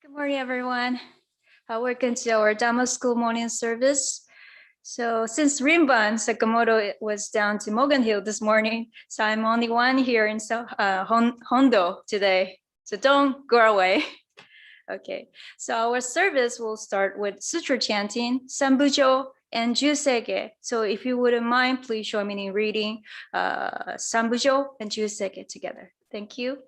Good morning, everyone. Welcome to our Dharma School morning service. So since Rinban Sakamoto was down to Morgan Hill this morning, so I'm only one here in Hondo today. So don't go away. Okay, so our service will start with sutra chanting, Sambujo and Juseige. So if you wouldn't mind, please join me in reading Sambujo and Juseige together. Thank you.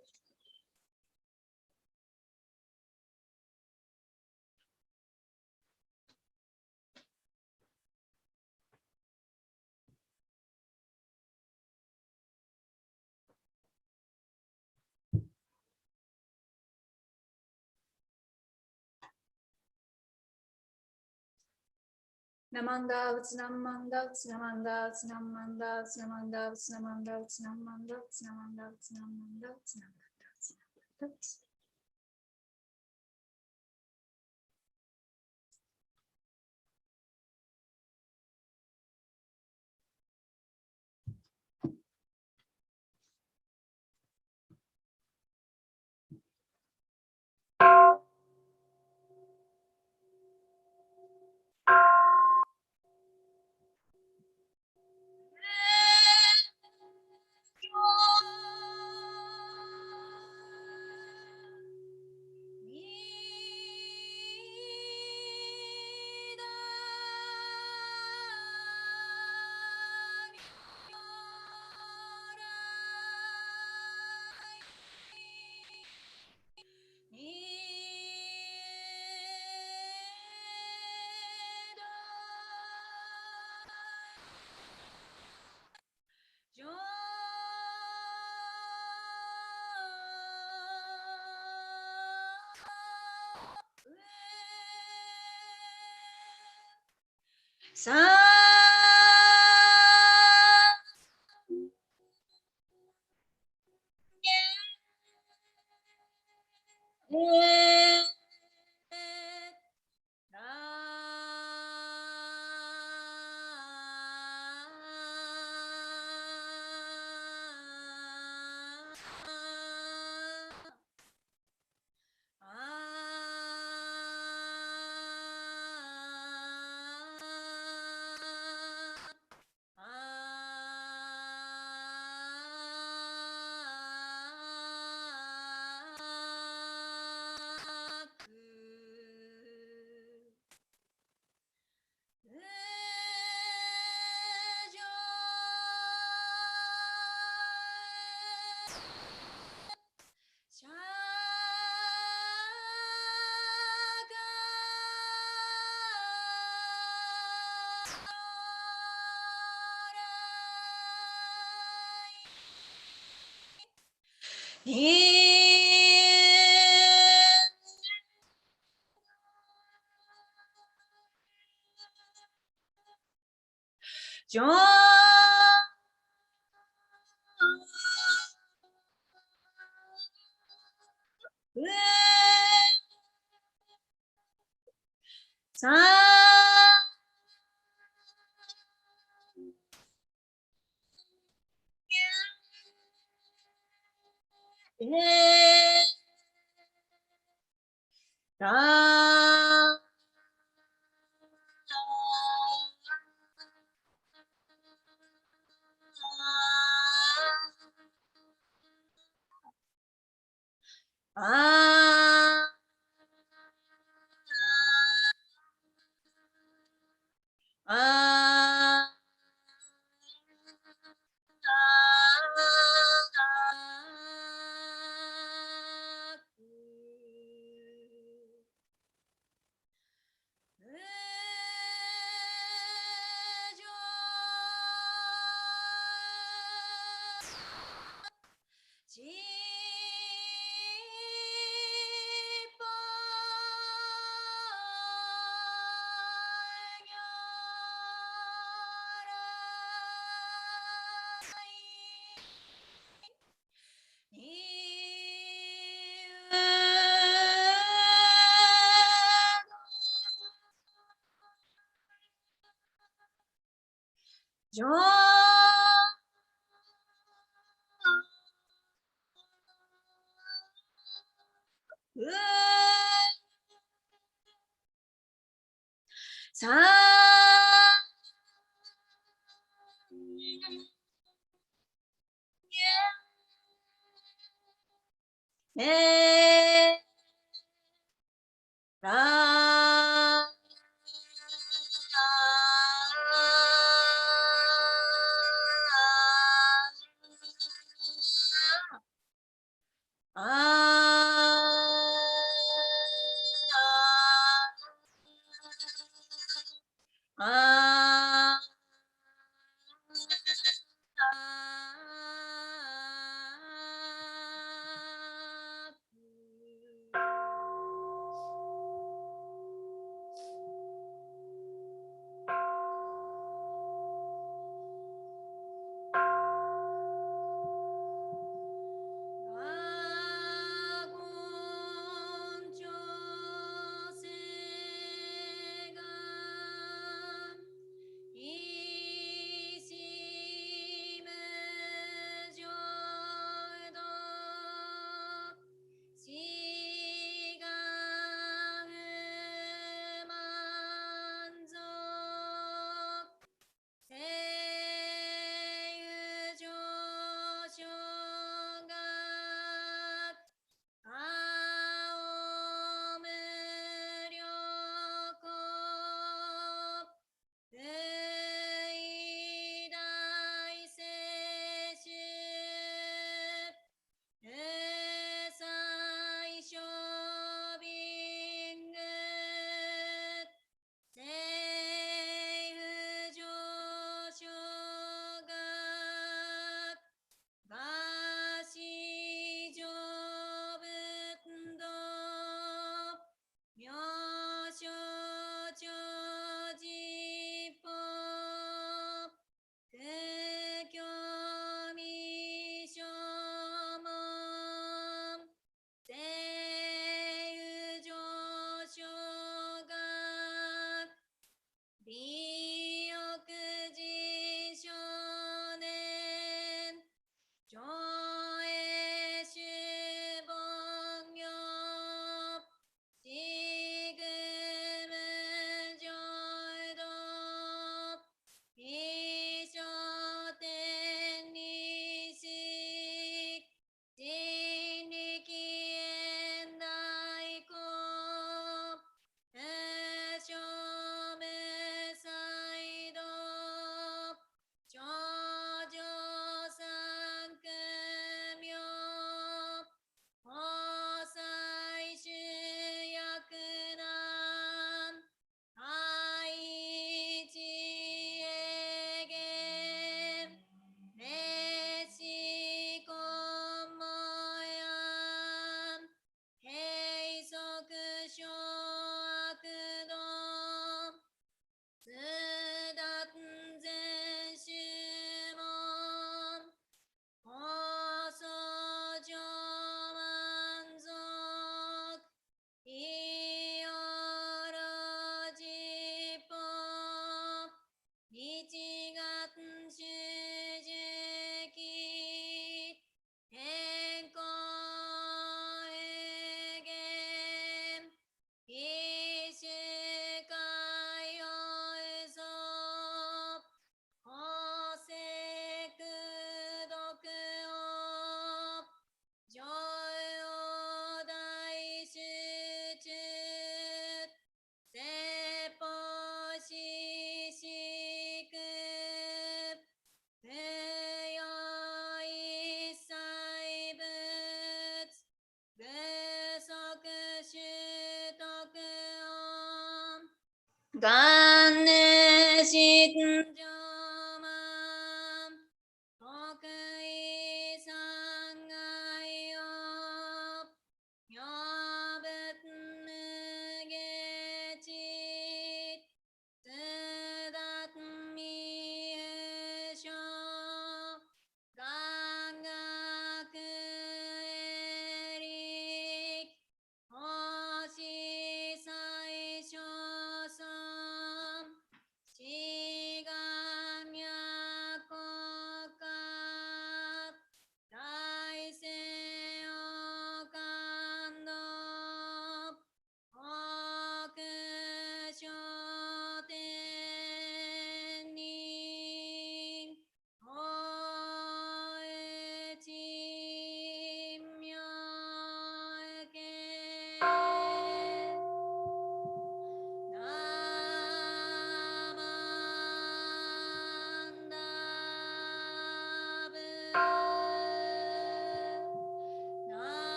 Namandals, namandals, namandals, namandals, namandals, namandals, namandals, namandals, namandals, namandals.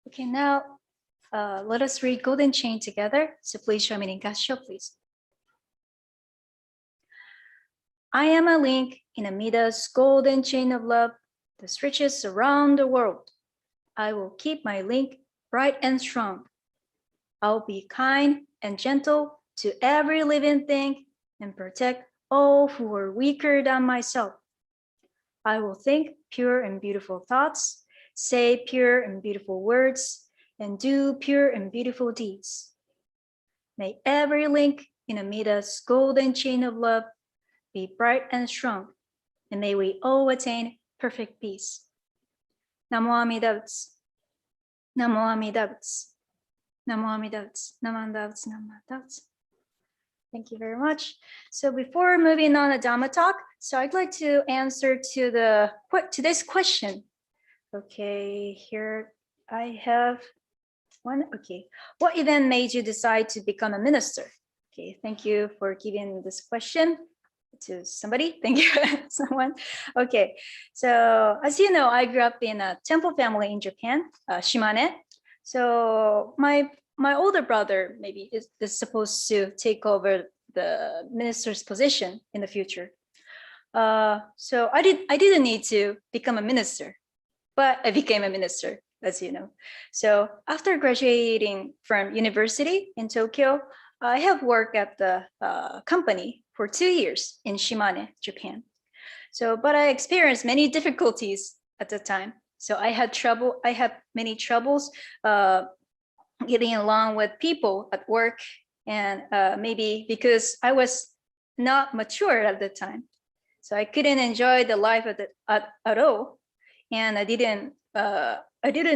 Okay, now let us read Golden Chain together. So please join me in Kansho, please. I am a link in Amida's golden chain of love that stretches around the world. I will keep my link bright and strong. I'll be kind and gentle to every living thing and protect all who are weaker than myself. I will think pure and beautiful thoughts, say pure and beautiful words, and do pure and beautiful deeds. May every link in Amida's golden chain of love be bright and strong, and may we all attain perfect peace. Namo Amida Butsu. Namo Amida Butsu. Namo Amida Butsu. Namo Amida Butsu. Namo Amida Butsu. Thank you very much. So before moving on to Dharma Talk, so I'd like to answer to this question. Okay, here I have one. Okay, what event made you decide to become a minister? Okay, thank you for giving this question to somebody. Thank you, someone. Okay, so as you know, I grew up in a temple family in Japan, Shimane. So my older brother maybe is supposed to take over the minister's position in the future. So I didn't need to become a minister, but I became a minister, as you know. So after graduating from university in Tokyo, I have worked at the company for 2 years in Shimane, Japan. So, but I experienced many difficulties at the time. So I had many troubles getting along with people at work, and maybe because I was not mature at the time, so I couldn't enjoy the life at all, and I didn't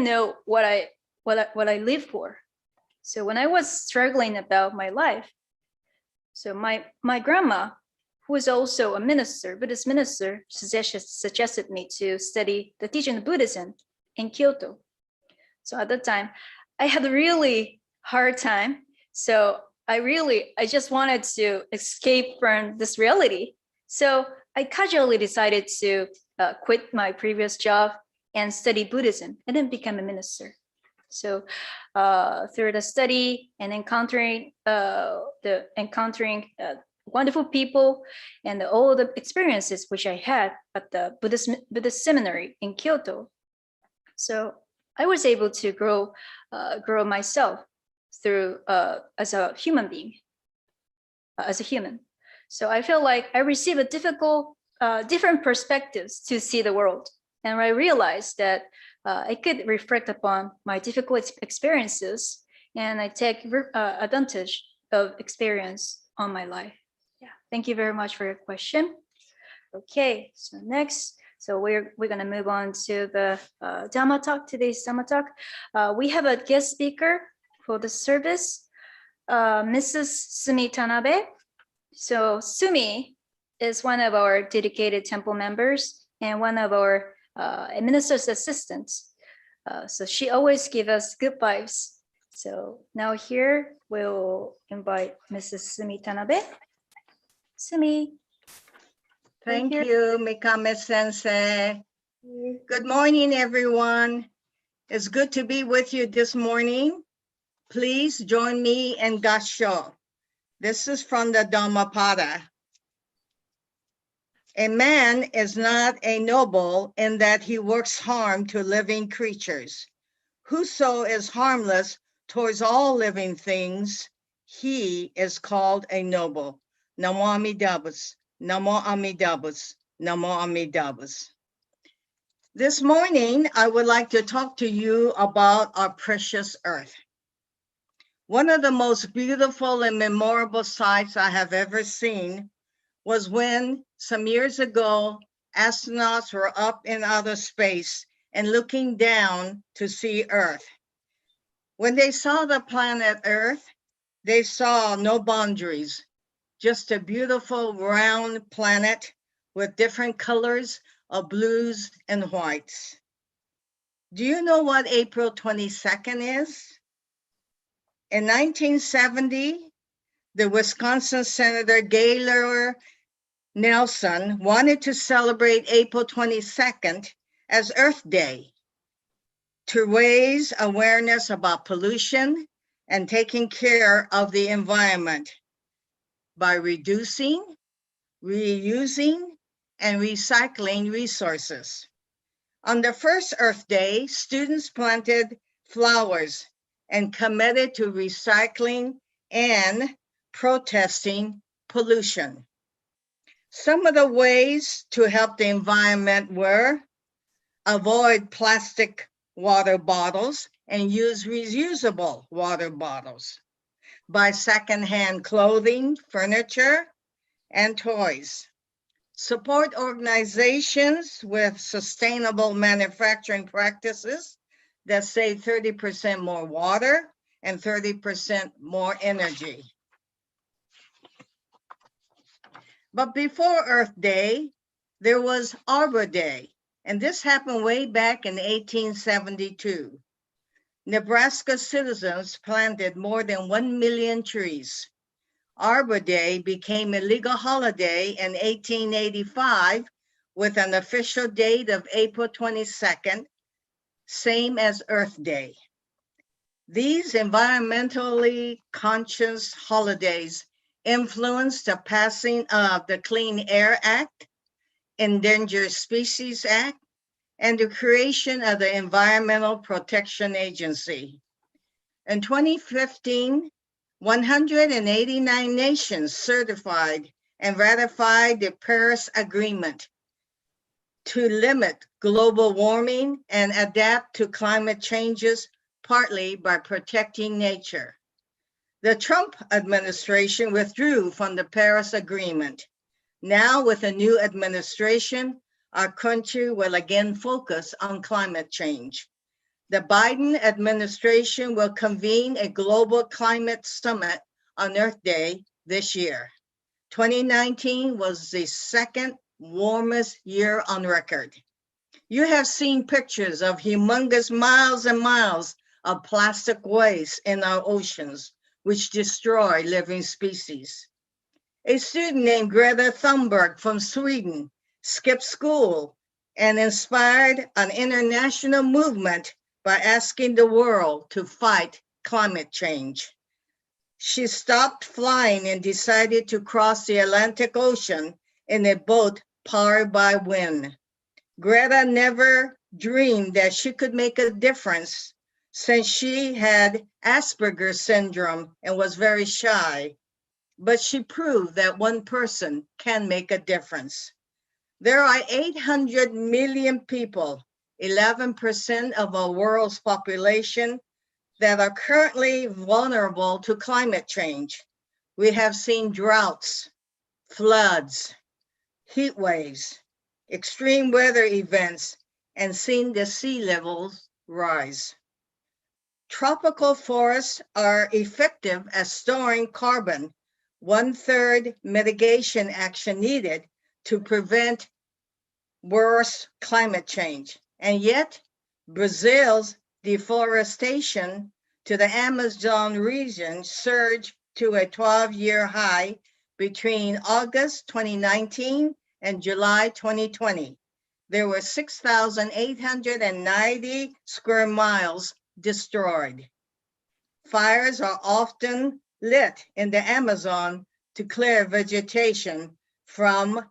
know what I live for. So when I was struggling about my life, so my grandma, who is also a minister, Buddhist minister, suggested me to study the teaching of Buddhism in Kyoto. So at the time, I had a really hard time. So I just wanted to escape from this reality. So I casually decided to quit my previous job and study Buddhism and then become a minister. So through the study and encountering wonderful people and all the experiences which I had at the Buddhist seminary in Kyoto, so I was able to grow myself through as a human being, as a human. So I feel like I received different perspectives to see the world, and I realized that I could reflect upon my difficult experiences, and I take advantage of experience on my life. Yeah, thank you very much for your question. Okay, so next, so we're gonna move on to the Dharma Talk, today's Dharma Talk. We have a guest speaker for the service, Mrs. Sumi Tanabe. So Sumi is one of our dedicated temple members and one of our administrative assistants. So she always gives us good vibes. So now here we'll invite Mrs. Sumi Tanabe. Sumi. Thank you, Mikame Sensei. Good morning, everyone. It's good to be with you this morning. Please join me in Gassho. This is from the Dhammapada. A man is not a noble in that he works harm to living creatures. Whoso is harmless towards all living things, he is called a noble. Namo Amidabus, Namo Amidabus, Namo Amidabus. This morning, I would like to talk to you about our precious earth. One of the most beautiful and memorable sights I have ever seen was when some years ago, astronauts were up in outer space and looking down to see Earth. When they saw the planet Earth, they saw no boundaries, just a beautiful round planet with different colors of blues and whites. Do you know what April 22nd is? In 1970, the Wisconsin Senator Gaylord Nelson wanted to celebrate April 22nd as Earth Day to raise awareness about pollution and taking care of the environment by reducing, reusing, and recycling resources. On the first Earth Day, students planted flowers and committed to recycling and protesting pollution. Some of the ways to help the environment were avoid plastic water bottles and use reusable water bottles, buy secondhand clothing, furniture, and toys. Support organizations with sustainable manufacturing practices that save 30% more water and 30% more energy. But before Earth Day, there was Arbor Day, and this happened way back in 1872. Nebraska citizens planted more than 1 million trees. Arbor Day became a legal holiday in 1885 with an official date of April 22nd, same as Earth Day. These environmentally conscious holidays influenced the passing of the Clean Air Act, Endangered Species Act, and the creation of the Environmental Protection Agency. In 2015, 189 nations certified and ratified the Paris Agreement to limit global warming and adapt to climate changes, partly by protecting nature. The Trump administration withdrew from the Paris Agreement. Now, with a new administration, our country will again focus on climate change. The Biden administration will convene a global climate summit on Earth Day this year. 2019 was the second warmest year on record. You have seen pictures of humongous miles and miles of plastic waste in our oceans, which destroy living species. A student named Greta Thunberg from Sweden skipped school and inspired an international movement by asking the world to fight climate change. She stopped flying and decided to cross the Atlantic Ocean in a boat powered by wind. Greta never dreamed that she could make a difference since she had Asperger's syndrome and was very shy, but she proved that one person can make a difference. There are 800 million people, 11% of our world's population, that are currently vulnerable to climate change. We have seen droughts, floods, heat waves, extreme weather events, and seen the sea levels rise. Tropical forests are effective at storing carbon, 1/3 mitigation action needed to prevent worse climate change. And yet, Brazil's deforestation to the Amazon region surged to a 12-year high between August 2019 and July 2020. There were 6,890 square miles destroyed. Fires are often lit in the Amazon to clear vegetation from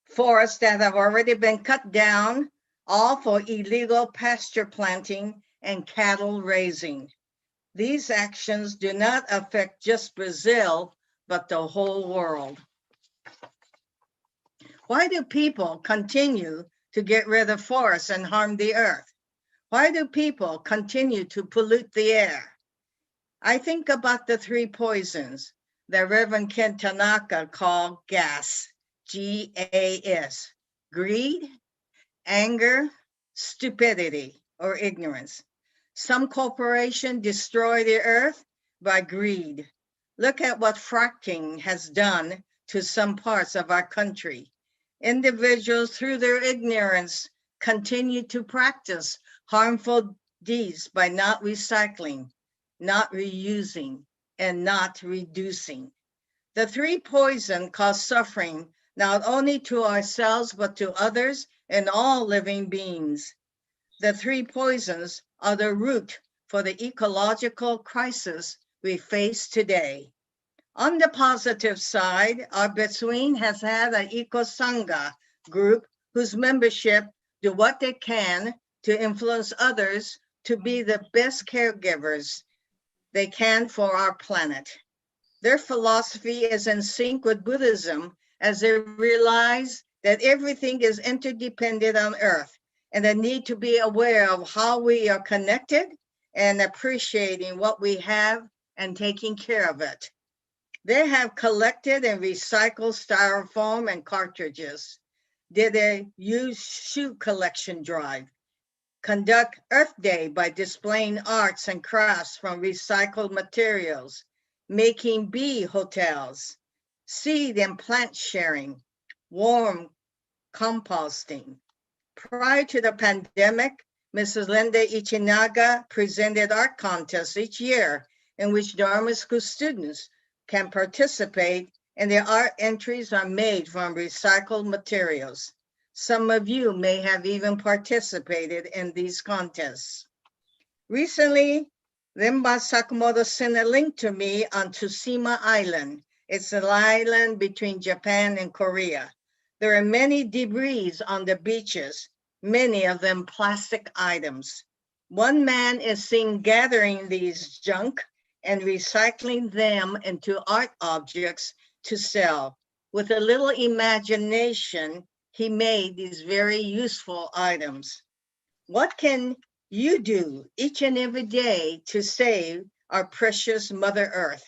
forests that have already been cut down, all for illegal pasture planting and cattle raising. These actions do not affect just Brazil, but the whole world. Why do people continue to get rid of forests and harm the earth? Why do people continue to pollute the air? I think about the 3 poisons that Reverend Ken Tanaka called gas, G-A-S, greed, anger, stupidity, or ignorance. Some corporation destroy the earth by greed. Look at what fracking has done to some parts of our country. Individuals, through their ignorance, continue to practice harmful deeds by not recycling, not reusing, and not reducing. The 3 poisons cause suffering not only to ourselves, but to others and all living beings. The 3 poisons are the root for the ecological crisis we face today. On the positive side, our Betsuin has had an eco-sangha group whose membership do what they can to influence others to be the best caregivers they can for our planet. Their philosophy is in sync with Buddhism as they realize that everything is interdependent on earth and the need to be aware of how we are connected and appreciating what we have and taking care of it. They have collected and recycled styrofoam and cartridges, did a used shoe collection drive, conduct Earth Day by displaying arts and crafts from recycled materials, making bee hotels, seed and plant sharing, warm composting. Prior to the pandemic, Mrs. Linda Ichinaga presented art contests each year in which Dharma School students can participate, and their art entries are made from recycled materials. Some of you may have even participated in these contests. Recently, Rimba Sakamoto sent a link to me on Tsushima Island. It's an island between Japan and Korea. There are many debris on the beaches, many of them plastic items. One man is seen gathering these junk and recycling them into art objects to sell. With a little imagination, he made these very useful items. What can you do each and every day to save our precious Mother Earth?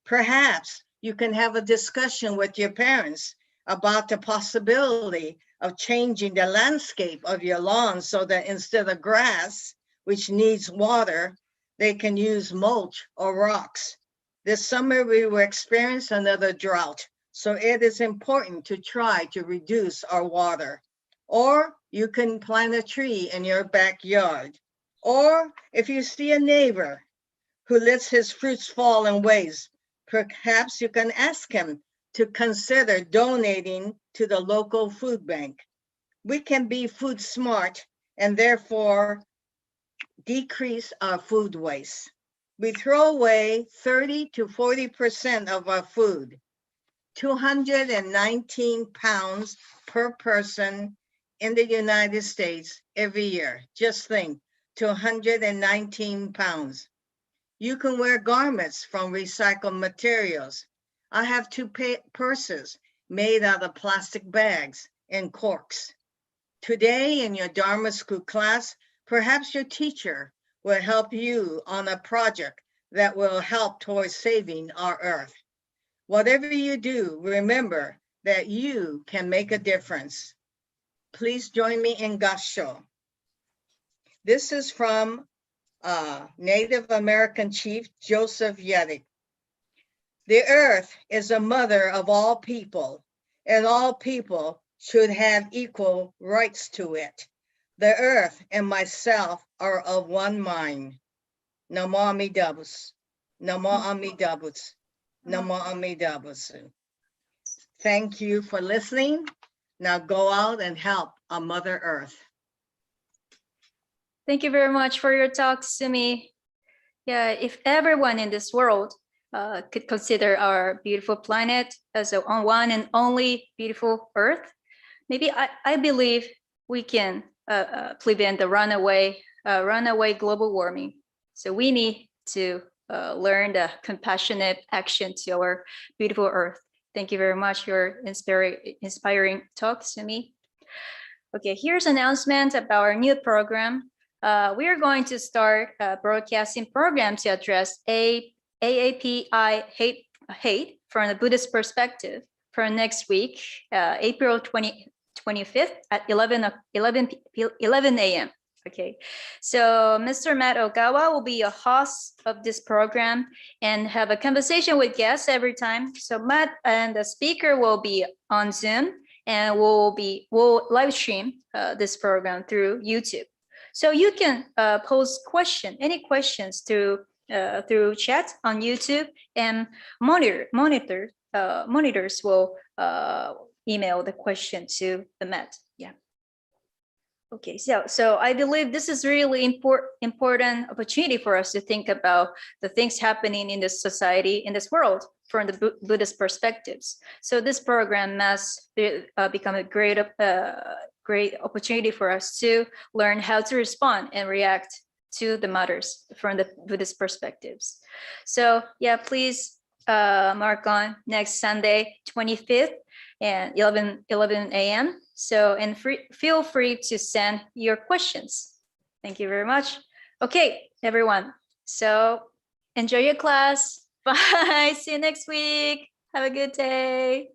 Perhaps you can have a discussion with your parents about the possibility of changing the landscape of your lawn so that instead of grass, which needs water, they can use mulch or rocks. This summer we will experience another drought, so it is important to try to reduce our water. Or you can plant a tree in your backyard. Or if you see a neighbor who lets his fruits fall and waste, perhaps you can ask him to consider donating to the local food bank. We can be food smart and therefore decrease our food waste. We throw away 30 to 40% of our food, 219 pounds per person in the United States every year. Just think, 219 pounds. You can wear garments from recycled materials. I have 2 purses made out of plastic bags and corks. Today in your Dharma School class, perhaps your teacher will help you on a project that will help towards saving our earth. Whatever you do, remember that you can make a difference. Please join me in Gassho. This is from Native American Chief Joseph Yedick. The earth is the mother of all people, and all people should have equal rights to it. The earth and myself are of one mind. Namo Amidabus. Namo Amidabus. Namo Amidabus. Thank you for listening. Now go out and help our Mother Earth. Thank you very much for your talk, Sumi. Yeah, if everyone in this world could consider our beautiful planet as a one and only beautiful Earth, maybe I believe we can prevent the runaway global warming. So we need to learn the compassionate action to our beautiful Earth. Thank you very much for your inspiring talk, Sumi. Okay, here's an announcement about our new program. We are going to start a broadcasting program to address AAPI hate from the Buddhist perspective for next week, April 25th at 11 a.m. Okay, so Mr. Matt Ogawa will be a host of this program and have a conversation with guests every time. So Matt and the speaker will be on Zoom, and we'll live stream this program through YouTube. So you can pose any questions through chat on YouTube, and monitors will email the question to the Met. Yeah. Okay, so I believe this is really important opportunity for us to think about the things happening in this society, in this world, from the Buddhist perspectives. So this program must become a great opportunity for us to learn how to respond and react to the matters from the Buddhist perspectives. So yeah, please mark on next Sunday, 25th and 11 a.m. So, and feel free to send your questions. Thank you very much. Okay, everyone. So enjoy your class. Bye. See you next week. Have a good day.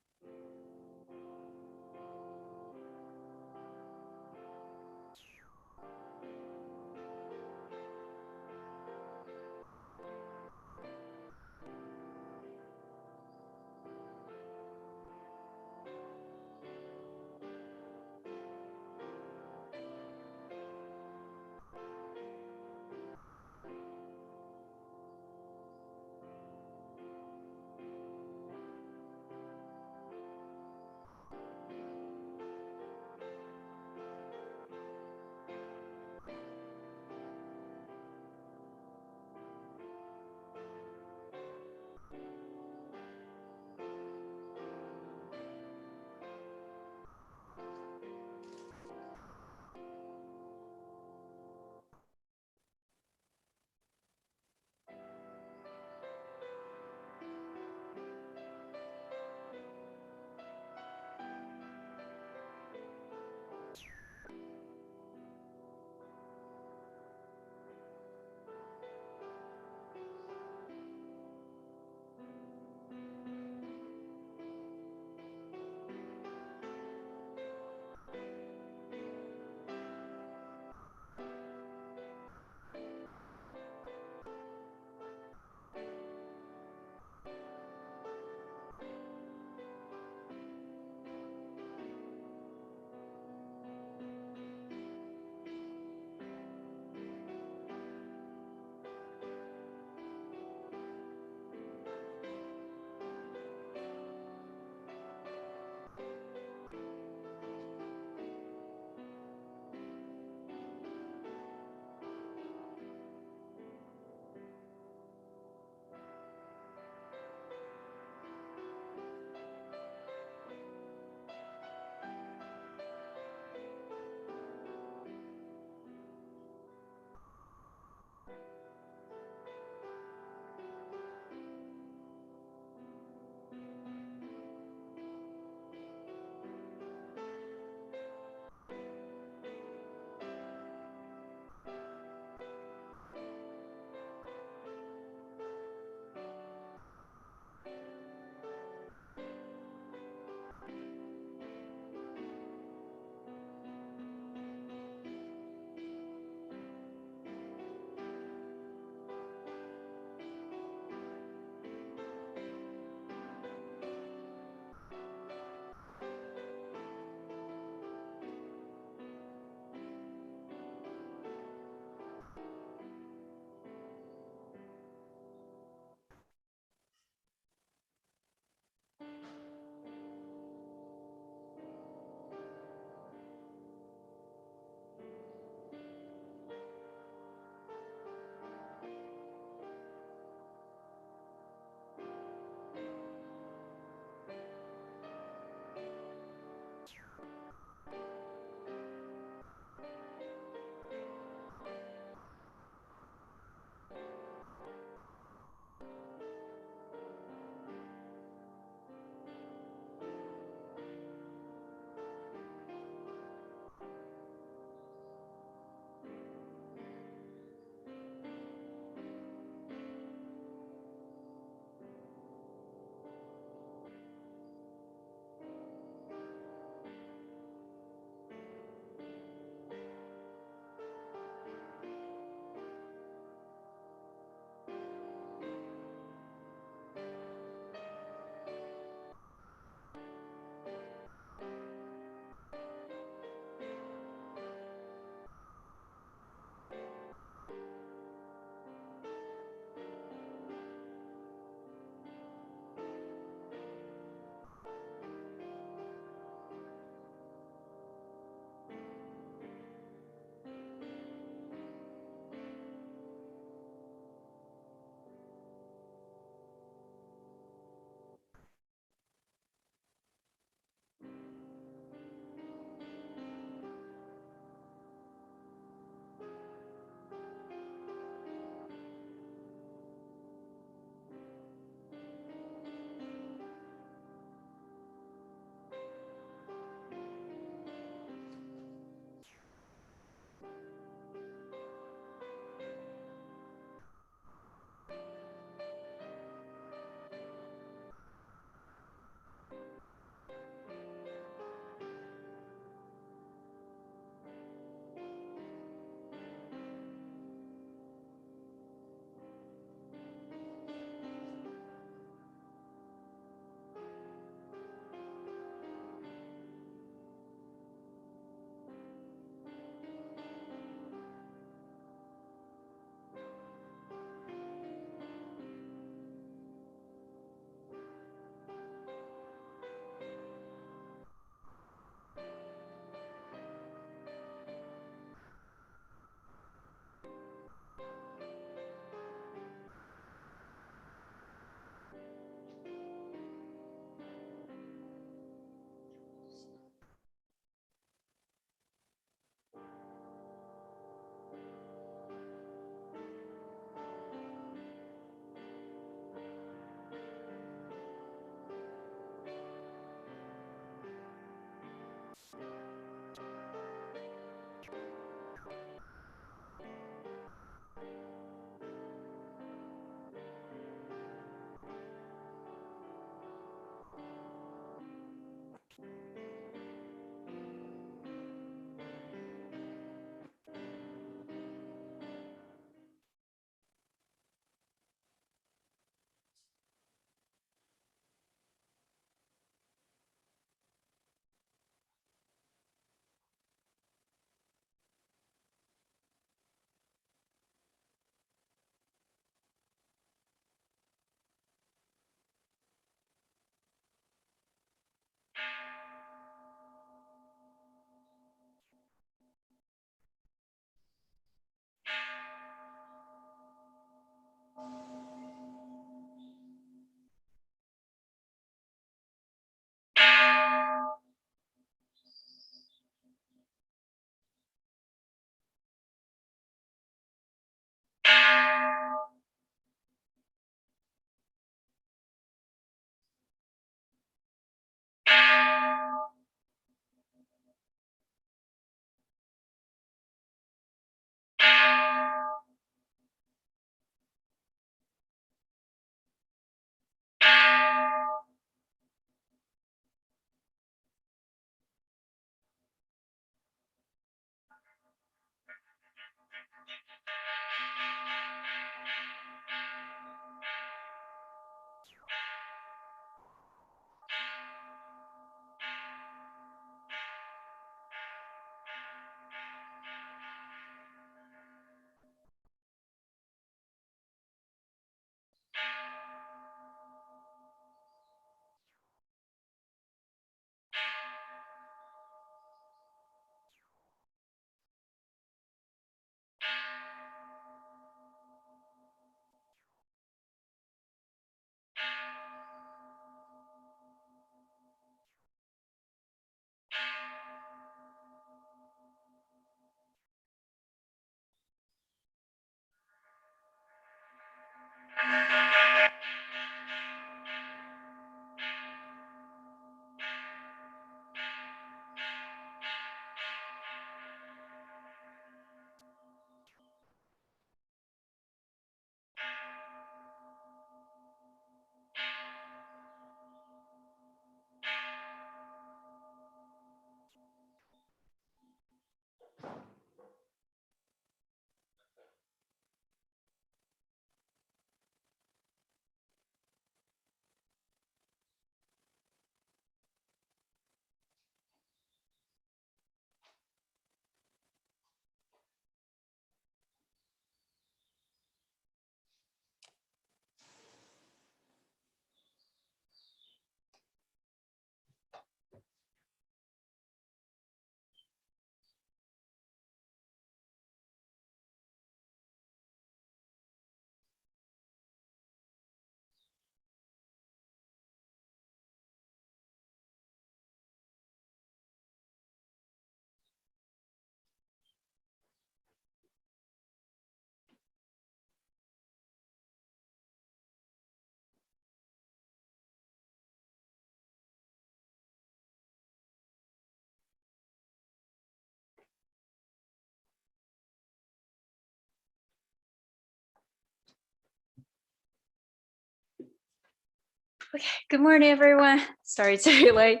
Okay, good morning, everyone. Sorry it's very late.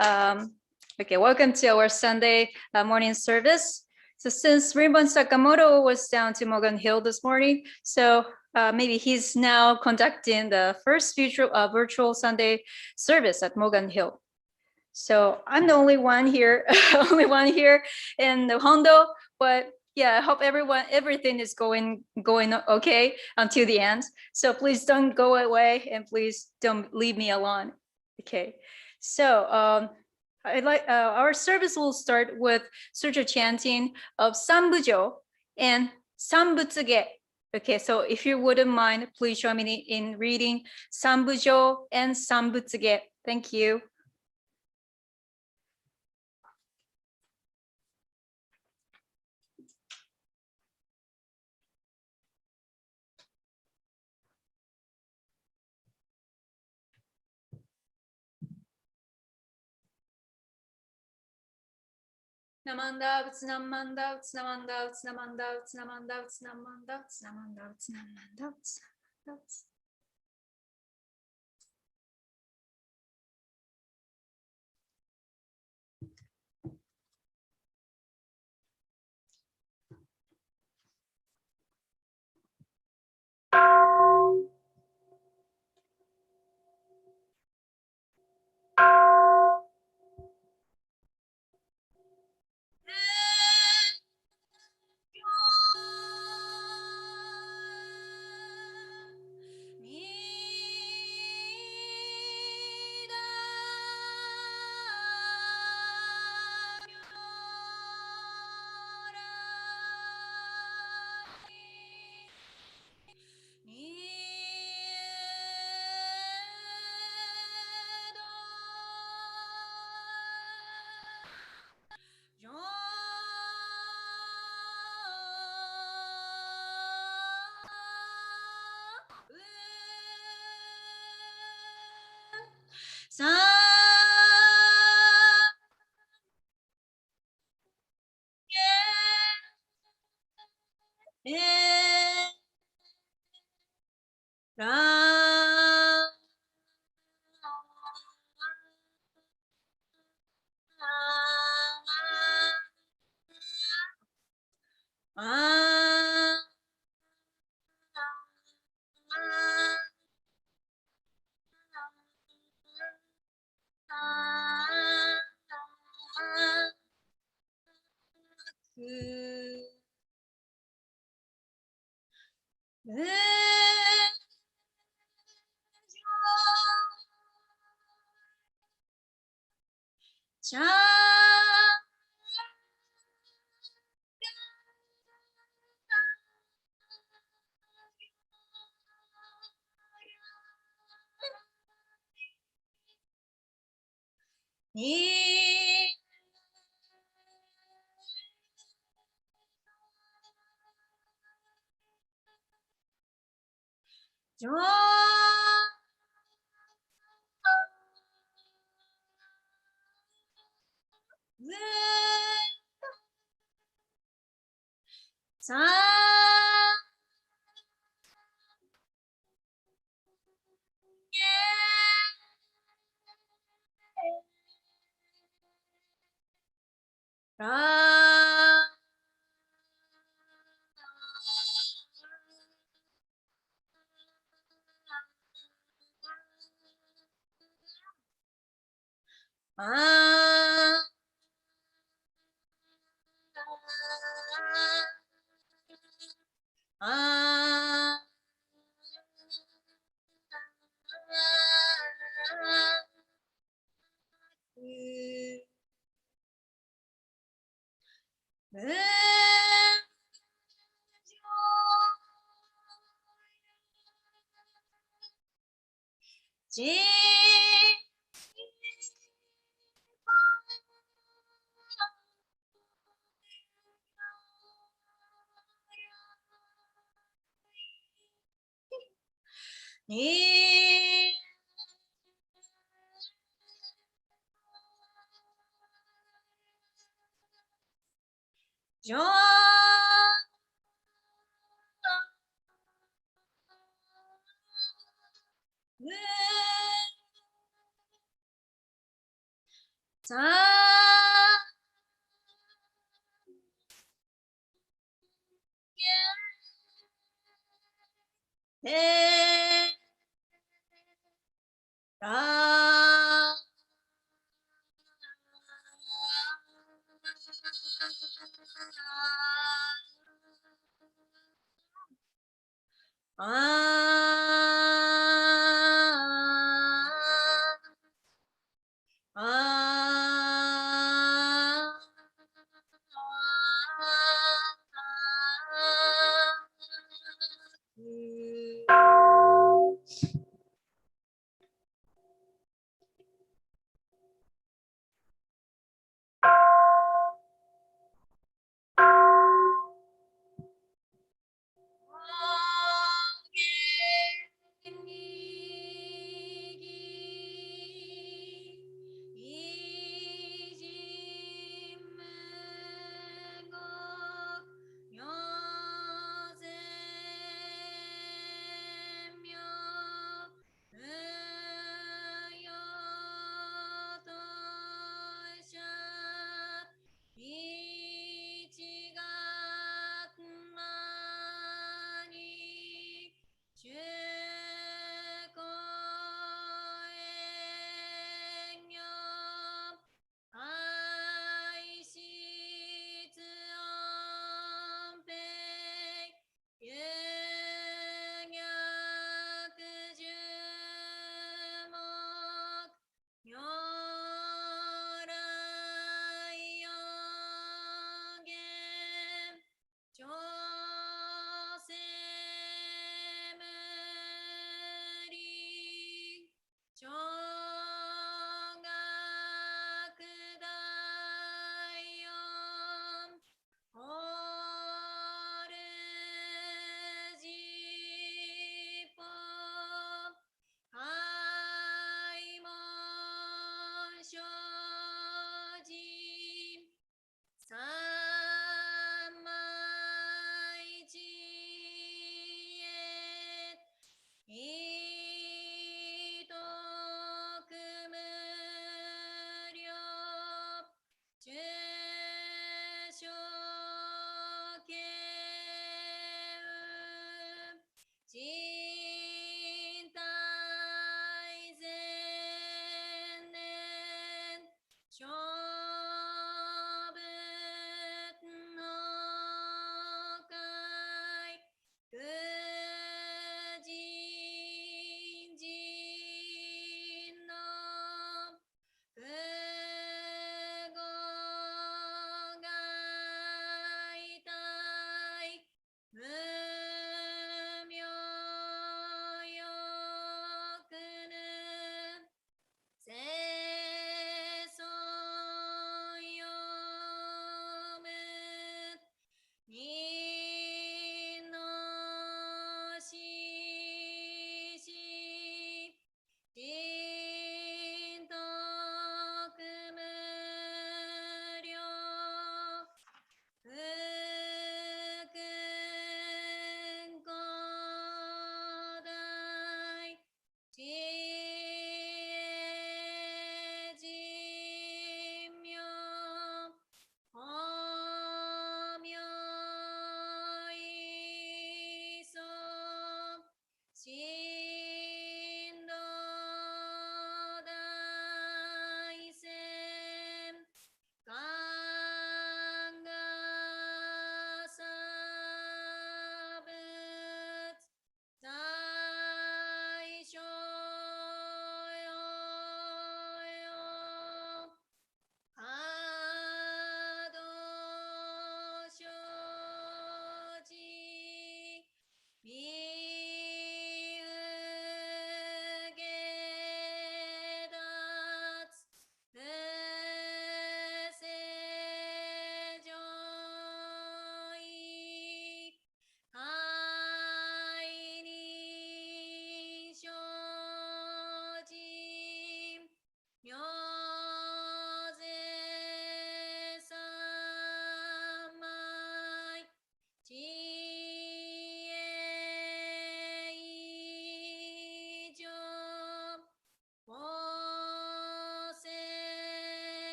Okay, welcome to our Sunday morning service. So since Rinban Sakamoto was down to Morgan Hill this morning, so maybe he's now conducting the first virtual Sunday service at Morgan Hill. So I'm the only one here, in the Hondo, but yeah, I hope everything is going okay until the end. So please don't go away and please don't leave me alone. Okay, so our service will start with sutra chanting of Sambujo and Sanbutsuge. Okay, so if you wouldn't mind, please join me in reading Sambujo and Sanbutsuge. Thank you. Namanda, Namanda, Namanda, Namanda, Namanda, Namanda, Namanda, Namanda.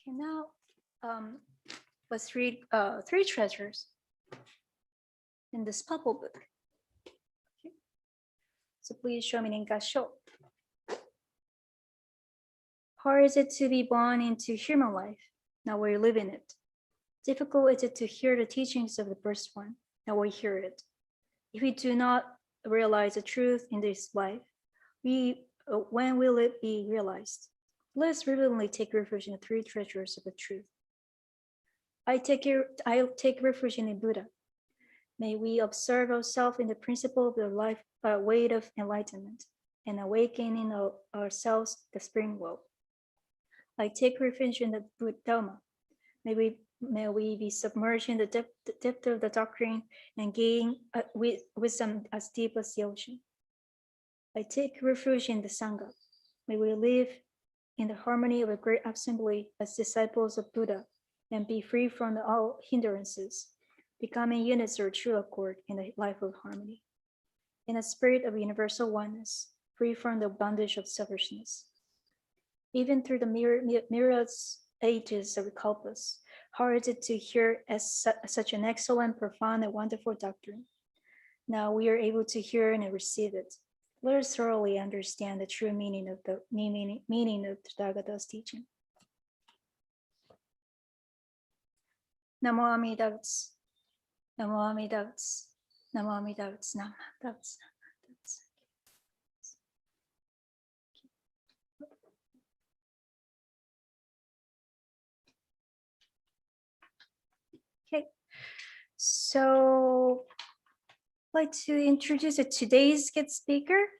Okay, now let's read three treasures in this purple book. Okay. So please show me in Kansho. Hard is it to be born into human life? Now we live in it. Difficult is it to hear the teachings of the first one? Now we hear it. If we do not realize the truth in this life, when will it be realized? Let's reverently take refuge in the three treasures of the truth. I take refuge in the Buddha. May we observe ourselves in the principle of the life weight of enlightenment and awaken in ourselves the spring well. I take refuge in the Dharma. May we be submerged in the depth of the doctrine and gain wisdom as deep as the ocean. I take refuge in the Sangha. May we live in the harmony of a great assembly as disciples of Buddha and be free from all hindrances, becoming units or true accord in the life of harmony, in a spirit of universal oneness, free from the bondage of selfishness. Even through the myriad ages of kalpas, how is it to hear such an excellent, profound, and wonderful doctrine? Now we are able to hear and receive it. Let us thoroughly understand the true meaning of the Tathagata's teaching. Namo Amida Butsu. Namo Amida Butsu. Namo Amida Butsu. Namo Amida Butsu. Okay, so I'd like to introduce today's guest speaker.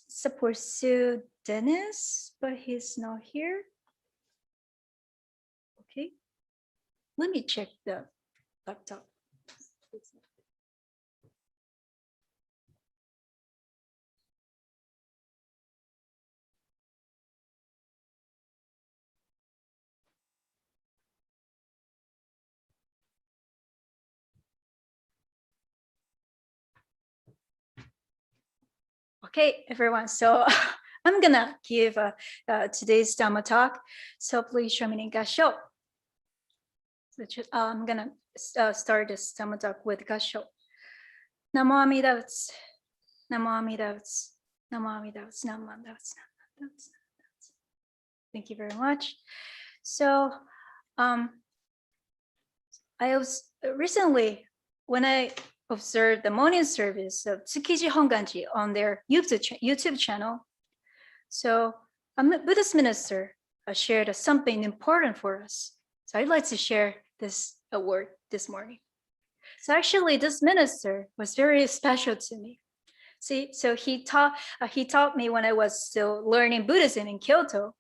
Supposed to Dennis, but he's not here. Okay, let me check the laptop. Okay, everyone. So I'm gonna give today's Dharma talk. So please join me in Kansho. I'm gonna start this Dharma talk with Kansho. Namo Amida Butsu. Namo Amida Butsu. Namo Amida Butsu. Namo Amida Butsu. Thank you very much. So I was recently, when I observed the morning service of Tsukiji Honganji on their YouTube channel. So a Buddhist minister shared something important for us. So I'd like to share this word this morning. So actually, this minister was very special to me. See, so he taught me when I was still learning Buddhism in Kyoto.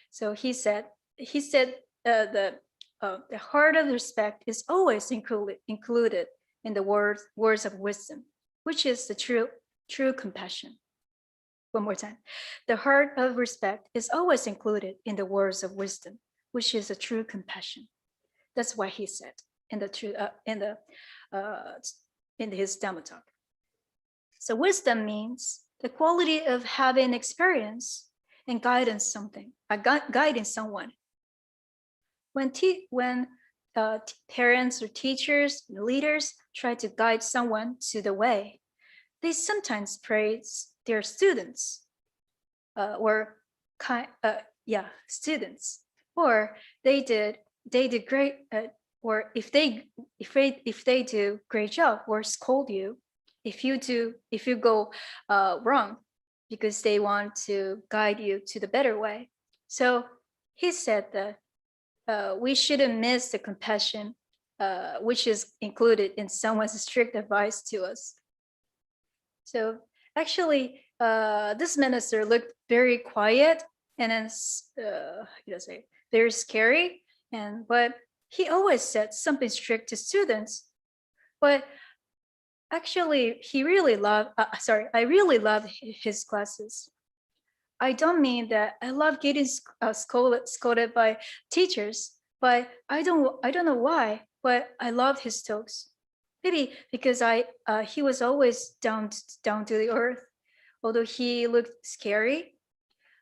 So he said the heart of respect is always included in the words of wisdom, which is the true compassion. One more time. The heart of respect is always included in the words of wisdom, which is a true compassion. That's what he said in his Dharma talk. So wisdom means the quality of having experience and guiding someone. When parents or teachers and leaders try to guide someone to the way, they sometimes praise their students, students, or they did great, or if they do great job, or scold you if you go wrong, because they want to guide you to the better way. So he said that we shouldn't miss the compassion which is included in someone's strict advice to us. So actually, this minister looked very quiet and then very scary, but he always said something strict to students. But actually, I really love his classes. I don't mean that I love getting scolded by teachers, but I don't know why, but I love his talks. Maybe because he was always down to the earth. Although he looked scary,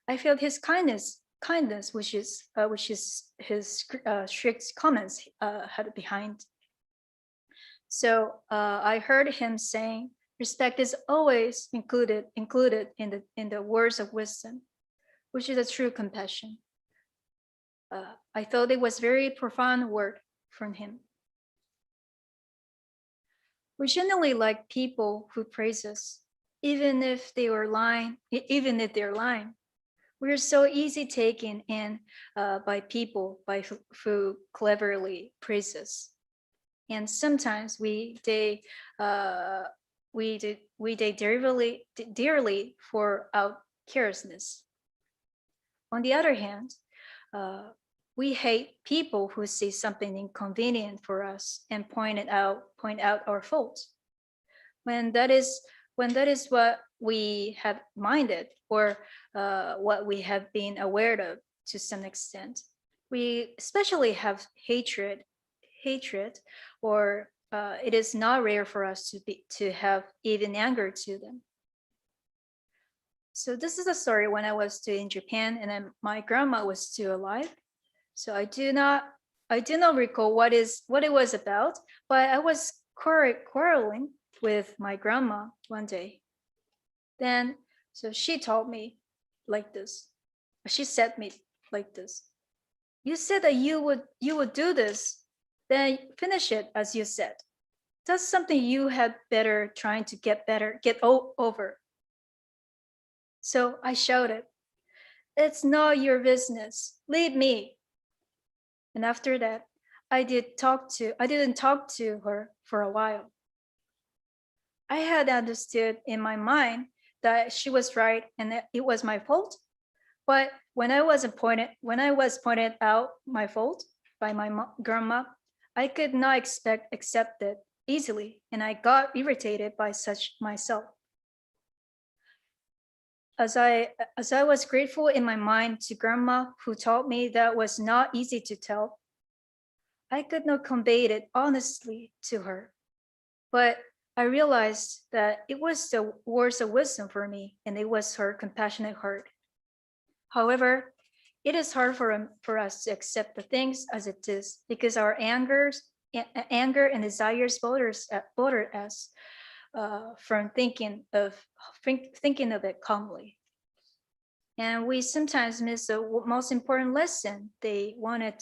I felt his kindness, which is his strict comments had behind. So I heard him saying, respect is always included in the words of wisdom, which is a true compassion. I thought it was very profound word from him. We generally like people who praise us, even if they're lying. We're so easy taken in by people who cleverly praise us, and sometimes we dearly for our carelessness. On the other hand, we hate people who see something inconvenient for us and point out our faults. When that is what we have minded or what we have been aware of to some extent. We especially have hatred, or it is not rare for us to have even anger to them. So this is a story when I was still in Japan and then my grandma was still alive. So I do not recall what it was about, but I was quarreling with my grandma one day. Then so she told me like this. She said me like this. You said that you would do this, then finish it as you said. That's something you had better trying to get over. So I shouted, it's not your business. Leave me. And after that, I didn't talk to her for a while. I had understood in my mind that she was right and that it was my fault. But when I was pointed out my fault by my grandma, I could not accept it easily, and I got irritated by such myself. As I was grateful in my mind to grandma who told me that was not easy to tell, I could not convey it honestly to her. But I realized that it was the words of wisdom for me, and it was her compassionate heart. However, it is hard for us to accept the things as it is because our anger and desires bother us from thinking of it calmly. And we sometimes miss the most important lesson they wanted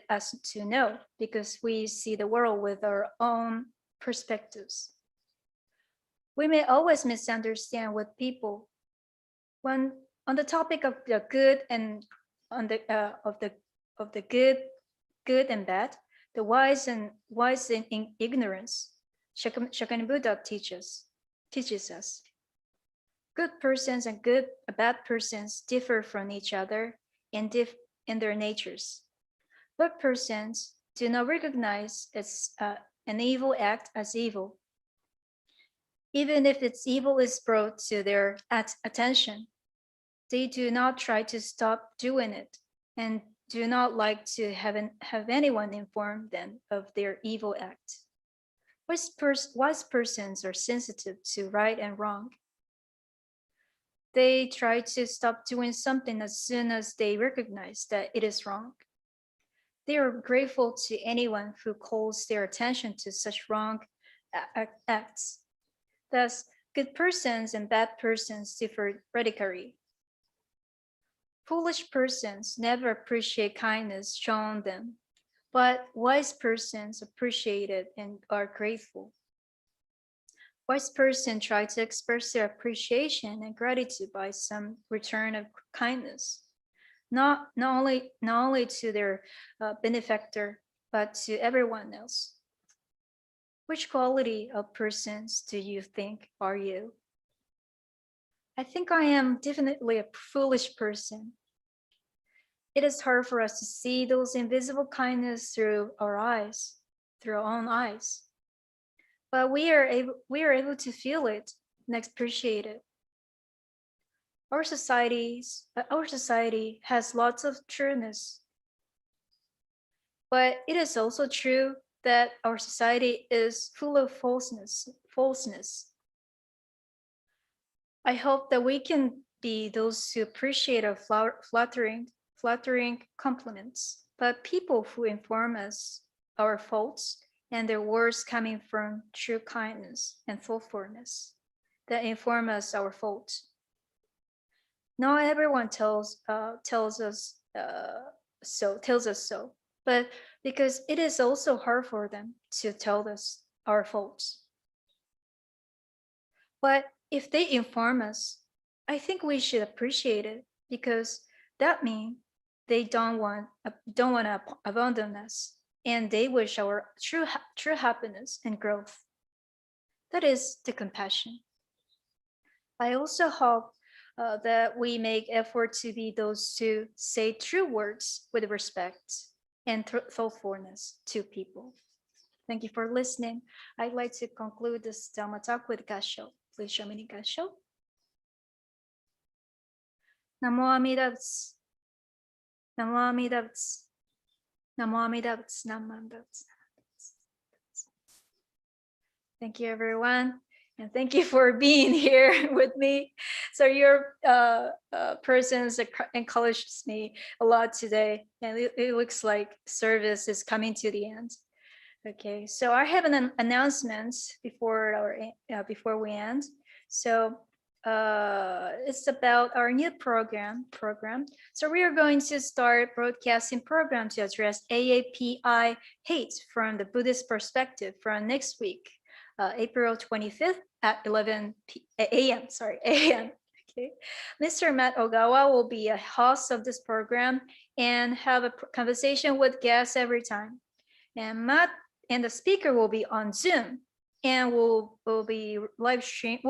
us to know because we see the world with our own perspectives. We may always misunderstand what people when on the topic of the good and on the of the good and bad, the wise in ignorance. Shakyamuni Buddha teaches us. Good persons and bad persons differ from each other in their natures. But persons do not recognize an evil act as evil, even if its evil is brought to their attention. They do not try to stop doing it and do not like to have anyone inform them of their evil act. Wise persons are sensitive to right and wrong. They try to stop doing something as soon as they recognize that it is wrong. They are grateful to anyone who calls their attention to such wrong acts. Thus, good persons and bad persons differ radically. Foolish persons never appreciate kindness shown them, but wise persons appreciate it and are grateful. Wise persons try to express their appreciation and gratitude by some return of kindness, not only to their benefactor, but to everyone else. Which quality of persons do you think are you? I think I am definitely a foolish person. It is hard for us to see those invisible kindness through our own eyes. But we are able to feel it and appreciate it. Our society has lots of trueness. But it is also true that our society is full of falseness. I hope that we can be those who appreciate our flattering compliments, but people who inform us our faults and their words coming from true kindness and thoughtfulness that inform us our faults. Not everyone tells us so, but because it is also hard for them to tell us our faults. But if they inform us, I think we should appreciate it because that means they don't want to abandon us, and they wish our true happiness and growth. That is the compassion. I also hope that we make effort to be those who say true words with respect and thoughtfulness to people. Thank you for listening. I'd like to conclude this Dharma talk with Kansho. Please show me the Kansho. Namo Amida Butsu. Namo Amida Butsu. Namo Amida Butsu. Namo Amida Butsu. Thank you, everyone. And thank you for being here with me. So your persons encouraged me a lot today. And it looks like service is coming to the end. Okay, so I have an announcement before we end. So it's about our new program. So we are going to start broadcasting program to address AAPI hate from the Buddhist perspective from next week, April 25th at 11 a.m. Okay, Mr. Matt Ogawa will be a host of this program and have a conversation with guests every time. And Matt and the speaker will be on Zoom, and will be live stream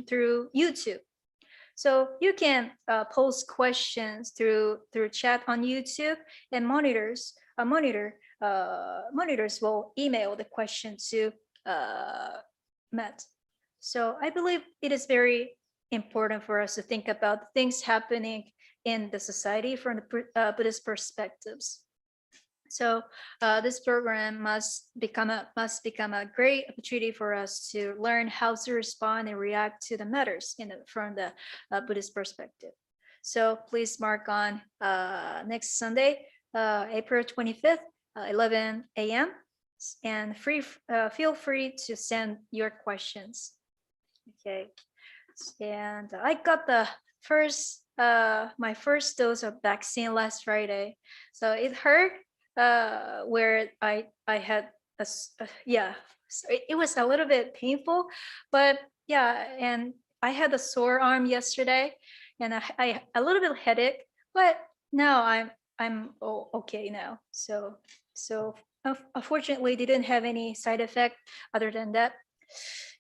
through YouTube. So you can post questions through chat on YouTube, and monitors will email the question to Matt. So I believe it is very important for us to think about things happening in the society from the Buddhist perspectives. So this program must become a great opportunity for us to learn how to respond and react to the matters from the Buddhist perspective. So please mark on next Sunday, April 25th, 11 a.m. and feel free to send your questions. Okay, and I got the my first dose of vaccine last Friday, so it hurt. Where I had so it was a little bit painful, but yeah, and I had a sore arm yesterday, and I a little bit headache, but now I'm okay now. So unfortunately didn't have any side effect other than that.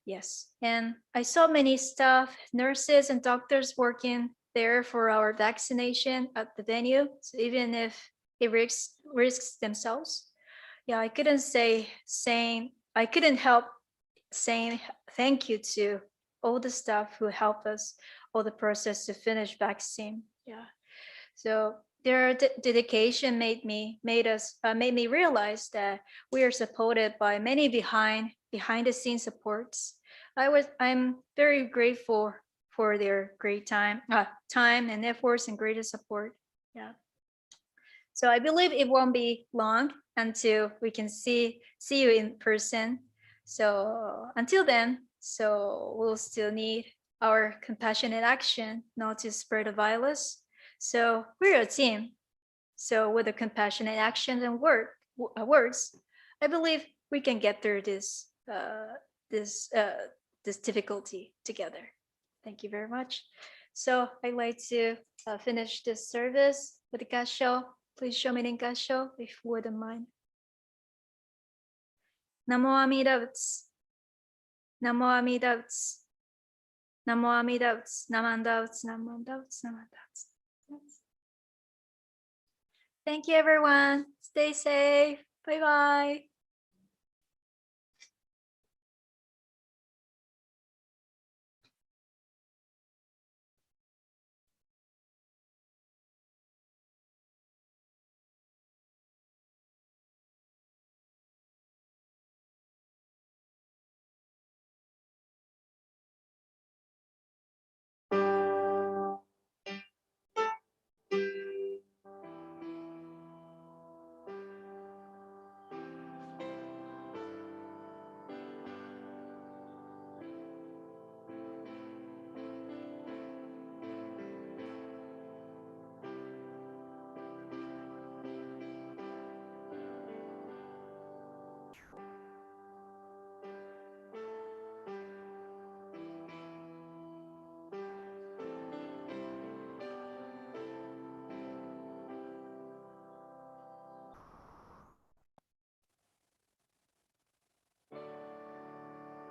Yes, and I saw many staff, nurses, and doctors working there for our vaccination at the venue. So even if it risks themselves. Yeah, I couldn't help saying thank you to all the staff who helped us all the process to finish vaccine. Yeah, so their dedication made me realize that we are supported by many behind the scenes supports. I'm very grateful for their great time and efforts and greatest support. Yeah. So I believe it won't be long until we can see you in person. So until then, so we'll still need our compassionate action not to spread the virus. So we're a team. So with the compassionate actions and words, I believe we can get through this difficulty together. Thank you very much. So I'd like to finish this service with the Kansho. Please show me the Kansho if you wouldn't mind. Namo Amida Butsu. Namo Amida Butsu. Namo Amida Butsu. Namanda Butsu. Namanda Butsu. Namanda Butsu. Thank you, everyone. Stay safe. Bye-bye.